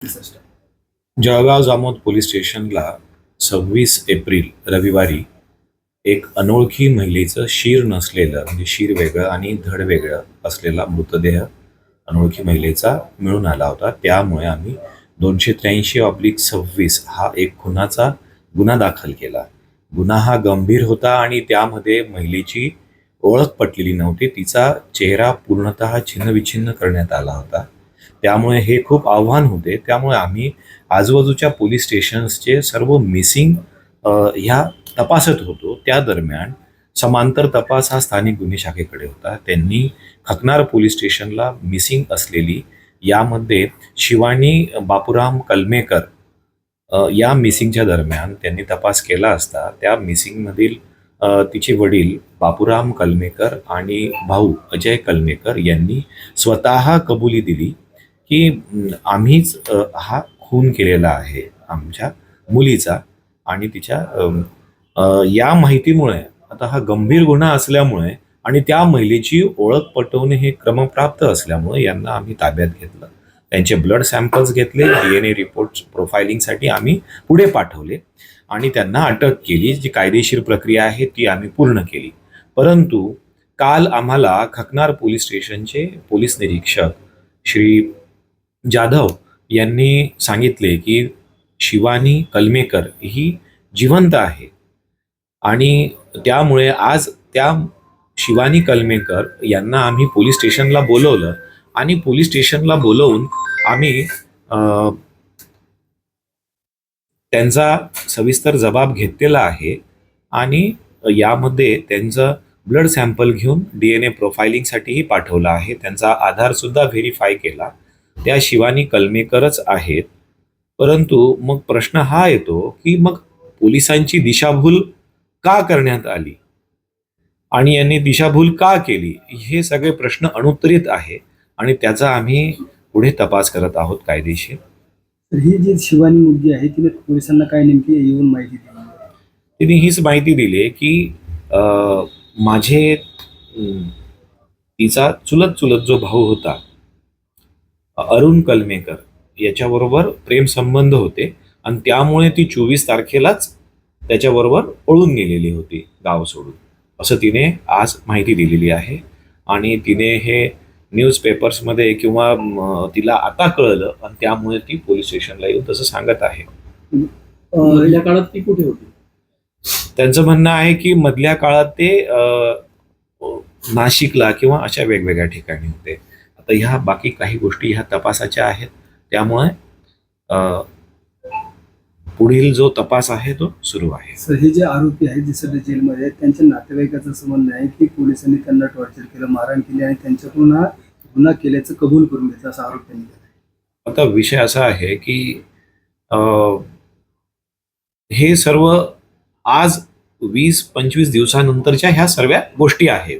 Jalgaon Jamod police स्टेशनला 26 April रविवारी एक अनोळखी महिलेचं शीर नसलेलं म्हणजे शीर वेगळं आणि धड वेगळं असलेला मृतदेह अनोळखी महिलेचा मिळून आला होता. त्यामुळे आम्ही 283/26 हा एक खुनाचा गुन्हा दाखल केला. गुन्हा हा गंभीर होता आणि त्यामध्ये महिलेची ओळख पटलेली नव्हती. तिचा चेहरा पूर्णतः छिन्नविच्छिन्न करण्यात आला होता. त्यामुळे हे खूप आव्हान होते. त्यामुळे आम्ही आजूबाजूच्या पोलीस स्टेशन्सचे सर्व मिसिंग ह्या तपासत होतो. त्या दरम्यान समांतर तपास हा स्थानिक गुन्हे शाखेकडे होता. त्यांनी खकनार पोलीस स्टेशनला मिसिंग असलेली यामध्ये शिवानी बापूराम कलमेकर या मिसिंगच्या दरम्यान त्यांनी तपास केला असता त्या मिसिंगमधील तिचे वडील बापूराम कलमेकर आणि भाऊ अजय कलमेकर यांनी स्वतः कबुली दिली की आम्हीच हा खून केलेला आहे आमच्या मुलीचा. आणि तिच्या या माहितीमुळे आता हा गंभीर गुन्हा असल्यामुळे आणि त्या महिलेची ओळख पटवणे हे क्रमप्राप्त असल्यामुळे यांना आम्ही ताब्यात घेतलं. त्यांचे ब्लड सॅम्पल्स घेतले, DNA रिपोर्ट प्रोफायलिंगसाठी आम्ही पुढे पाठवले आणि त्यांना अटक केली. जी कायदेशीर प्रक्रिया आहे ती आम्ही पूर्ण केली. परंतु काल आम्हाला खकनार पोलीस स्टेशनचे पोलीस निरीक्षक श्री जाधव यांनी सांगितले की शिवानी कलमेकर ही जिवंत आहे आणि त्यामुळे आज त्या शिवानी कलमेकर यांना आम्ही पोलीस स्टेशनला बोलवलं आणि पोलीस स्टेशनला बोलवून आम्ही त्यांचा सविस्तर जबाब घेतलेला आहे आणि यामध्ये त्यांचं ब्लड सॅम्पल घेऊन DNA प्रोफायलिंगसाठीही पाठवलं आहे. त्यांचा आधारसुद्धा व्हेरीफाय केला. त्या शिवानी कलमेकरच आहेत. परंतु मग प्रश्न हा येतो की मग पोलिसांची दिशाभूल का करण्यात आली आणि यांनी दिशाभूल का केली, हे सगळे प्रश्न अनुत्तरित आहे आणि त्याचा आम्ही पुढे तपास करत आहोत कायदेशीर. तर ही जी शिवानी मुलगी आहे तिने पोलिसांना काय नेमकी येऊन माहिती दिली? तिने हीच माहिती दिली की माझे तिचा चुलत जो भाऊ होता अरुण कलमेकर याच्याबरोबर प्रेम संबंध होते आणि त्यामुळे ती 24 तारखेलाच त्याच्याबरोबर पळून गेलेली होती गाव सोडून, असं तिने आज माहिती दिलेली आहे. आणि तिने हे न्यूजपेपर्समध्ये किंवा तिला आता कळलं आणि त्यामुळे ती पोलीस स्टेशनला येऊन तसं सांगत आहे. मधल्या काळात ती कुठे होती? त्यांचं म्हणणं आहे की मधल्या काळात ते नाशिकला किंवा अशा वेगवेगळ्या ठिकाणी होते. आता ह्या बाकी काही गोष्टी ह्या तपासाच्या आहेत. त्यामुळे पुढील जो तपास आहे तो सुरू आहे. सर, हे जे आरोपी आहेत जे सध्या जेलमध्ये आहेत त्यांच्या नातेवाईकाचं असं म्हणणं आहे की पोलिसांनी त्यांना टॉर्चर केलं, मारहाण केली आणि त्यांच्याकडून हा गुन्हा केल्याचं कबूल करून घेतलं असा आरोप त्यांनी केला. आता विषय असा आहे की हे सर्व आज 20-25 दिवसानंतरच्या ह्या सर्व गोष्टी आहेत,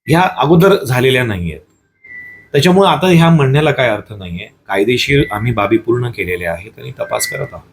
ह्या अगोदर झालेल्या नाहीयेत. त्याच्यामुळे आता ह्या म्हणण्याला काय अर्थ नाहीये. कायदेशीर आम्ही बाबी पूर्ण केलेल्या आहेत आणि तपास करत आहोत.